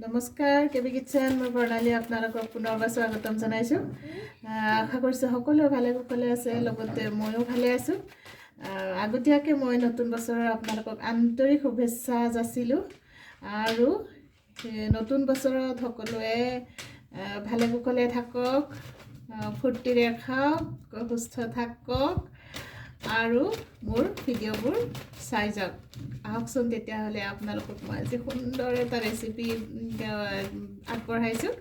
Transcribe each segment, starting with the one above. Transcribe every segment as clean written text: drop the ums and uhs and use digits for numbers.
নমস্কাৰ কেবি কিচেন মই প্ৰণালী আপোনালোকক পুনৰবাৰ স্বাগতম জনাইছোঁ। আশা কৰিছোঁ সকলোৱে ভালে কুশলে আছে, লগতে ময়ো ভালে আছোঁ। আগতীয়াকৈ মই নতুন বছৰৰ আপোনালোকক আন্তৰিক শুভেচ্ছা যাচিলোঁ আৰু নতুন বছৰত সকলোৱে ভালে কুশলে থাকক, ফূৰ্তিৰে খাওক, সুস্থ থাকক আৰু মোৰ ভিডিঅ'বোৰ চাই যাওক। আহকচোন তেতিয়াহ'লে আপোনালোকক মই আজি সুন্দৰ এটা ৰেচিপি আগবঢ়াইছোঁ।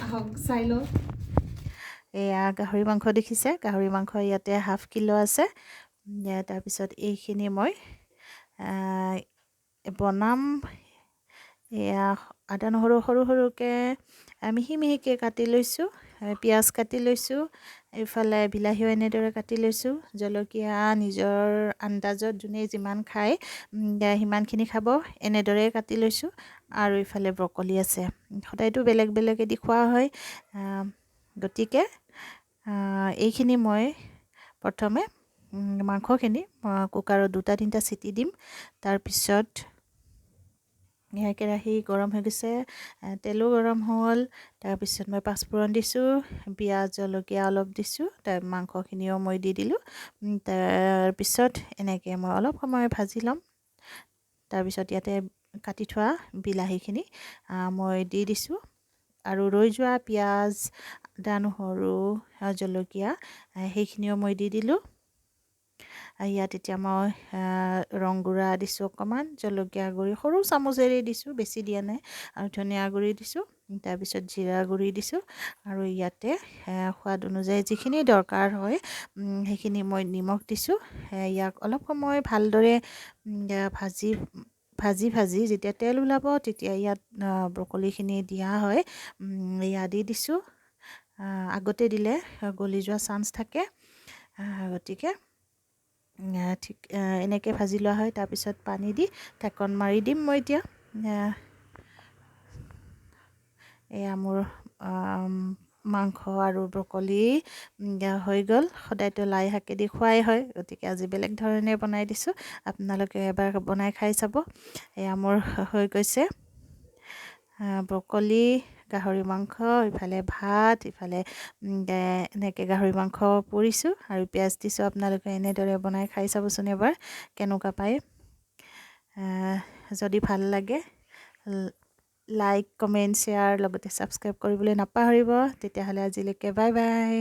আহক চাই লওঁ। এয়া গাহৰি মাংস দেখিছে, গাহৰি মাংস ইয়াতে ½ কিলো আছে। তাৰপিছত এইখিনি মই বনাম। এয়া আদা নহৰু সৰু সৰুকৈ মিহি মিহিকৈ কাটি লৈছোঁ, পিঁয়াজ কাটি লৈছোঁ, এইফালে বিলাহীও এনেদৰে কাটি লৈছোঁ, জলকীয়া নিজৰ আন্দাজত যোনে যিমান খায় সিমানখিনি খাব এনেদৰে কাটি লৈছোঁ। আৰু ইফালে ব্ৰকলি আছে। সদায়তো বেলেগ বেলেগেদি খোৱা হয়, গতিকে এইখিনি মই প্ৰথমে মাংসখিনি কুকাৰত 2-3টা চিটি দিম। তাৰপিছত কেৰাহী গৰম হৈ গৈছে, তেলো গৰম হ'ল। তাৰপিছত মই পাঁচফোৰণ দিছোঁ, পিঁয়াজ জলকীয়া অলপ দিছোঁ, তাৰ মাংসখিনিও মই দি দিলোঁ। তাৰপিছত এনেকৈ মই অলপ সময় ভাজি ল'ম। তাৰপিছত ইয়াতে কাটি থোৱা বিলাহীখিনি মই দি দিছোঁ আৰু ৰৈ যোৱা পিঁয়াজ, আদা নহৰু, জলকীয়া সেইখিনিও মই দি দিলোঁ। ইয়াত এতিয়া মই ৰং গুড়া দিছোঁ অকণমান, জলকীয়া গুড়ি সৰু চামুচেৰে দিছোঁ, বেছি দিয়া নাই, আৰু ধনিয়া গুড়ি দিছোঁ। তাৰপিছত জিৰা গুড়ি দিছোঁ আৰু ইয়াতে সোৱাদ অনুযায়ী যিখিনি দৰকাৰ হয় সেইখিনি মই নিমখ দিছোঁ। ইয়াক অলপ সময় ভালদৰে ভাজি যেতিয়া তেল ওলাব তেতিয়া ইয়াত ব্ৰকলিখিনি দিয়া হয়। ইয়াত দি দিছোঁ। আগতে দিলে গলি যোৱা চান্স থাকে, গতিকে ঠিক এনেকৈ ভাজি লোৱা হয়। তাৰপিছত পানী দি ঢাকন মাৰি দিম মই এতিয়া। এয়া মোৰ মাংস আৰু ব্ৰকলি হৈ গ'ল। সদায়তো লাই শাকেদি খোৱাই হয়, গতিকে আজি বেলেগ ধৰণে বনাই দিছোঁ, আপোনালোকে এবাৰ বনাই খাই চাব। এয়া মোৰ হৈ গৈছে ব্ৰকলি, গাহৰি মাংস, ইফালে ভাত, ইফালে এনেকৈ গাহৰি মাংস পুৰিছোঁ আৰু পিঁয়াজ দিছোঁ। আপোনালোকে এনেদৰে বনাই খাই চাবচোন এবাৰ, কেনেকুৱা পায়। যদি ভাল লাগে লাইক, কমেণ্ট, শ্বেয়াৰ লগতে ছাবস্ক্ৰাইব কৰিবলৈ নাপাহৰিব। তেতিয়াহ'লে আজিলৈকে বাই বাই।